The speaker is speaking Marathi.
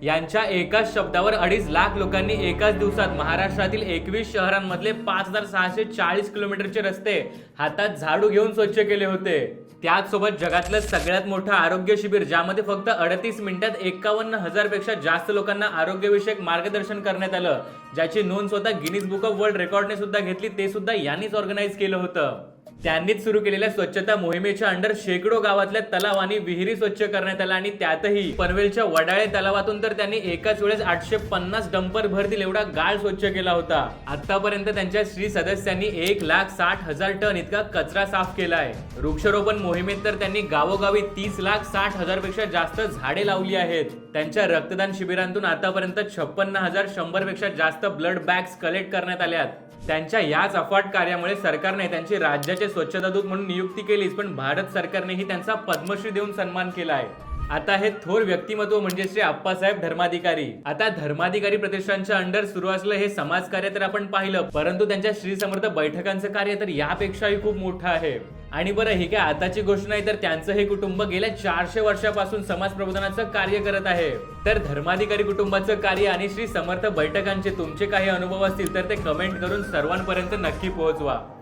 यांच्या एकाच शब्दावर 2.5 लाख लोकांनी एकाच दिवसात महाराष्ट्रातील 21 शहरांमधले 5,640 किलोमीटरचे रस्ते हातात झाडू घेऊन स्वच्छ केले होते. त्याचसोबत जगातलं सगळ्यात मोठं आरोग्य शिबिर, ज्यामध्ये फक्त 38 मिनिटात 51,000 पेक्षा जास्त लोकांना आरोग्यविषयक मार्गदर्शन करण्यात आलं, ज्याची नोंद स्वतः गिनीज बुक ऑफ वर्ल्ड रेकॉर्डने सुद्धा घेतली, ते सुद्धा यांनीच ऑर्गनाईज केलं होतं. त्यांनीच सुरू केलेल्या स्वच्छता मोहिमेच्या अंडर शेकडो गावातल्या तलाव आणि विहिरी स्वच्छ करण्यात आल्या आणि त्यातही पनवेलच्या वडाळे तलावातून तर त्यांनी एकाच वेळेस 850 डंपर भरतील एवढा गाळ स्वच्छ केला होता. आतापर्यंत त्यांच्या श्री सदस्यांनी 1,60,000 टन इतका कचरा साफ केलाय. वृक्षारोपण मोहिमेत तर त्यांनी गावोगावी 30,60,000 पेक्षा जास्त झाडे लावली आहेत. त्यांच्या रक्तदान शिबिरांतून आतापर्यंत 56,100 पेक्षा जास्त ब्लड बॅग्स कलेक्ट करण्यात आल्यात. त्यांच्या याच अफाट कार्यामुळे सरकारने त्यांची राज्याचे स्वच्छता दूत म्हणून नियुक्ती केलीच, पण भारत सरकारनेही त्यांचा पद्मश्री देऊन सन्मान केलाय. आता हे थोर व्यक्तिमत्व म्हणजे श्री आप्पासाहेब धर्माधिकारी. आता धर्माधिकारी प्रतिष्ठानच्या अंडर सुरू असलं हे समाजकार्य तर आपण पाहिलं, परंतु त्यांच्या श्री समर्थ बैठकांचं कार्य तर यापेक्षाही खूप मोठं आहे. आणि बरं, ही काय आताची गोष्ट नाही, तर त्यांचं हे कुटुंब गेल्या 400 वर्षापासून समाज प्रबोधनाचं कार्य करत आहे. तर धर्माधिकारी कुटुंबाचं कार्य आणि श्री समर्थ बैठकांचे तुमचे काही अनुभव असतील तर ते कमेंट करून सर्वांपर्यंत नक्की पोहोचवा.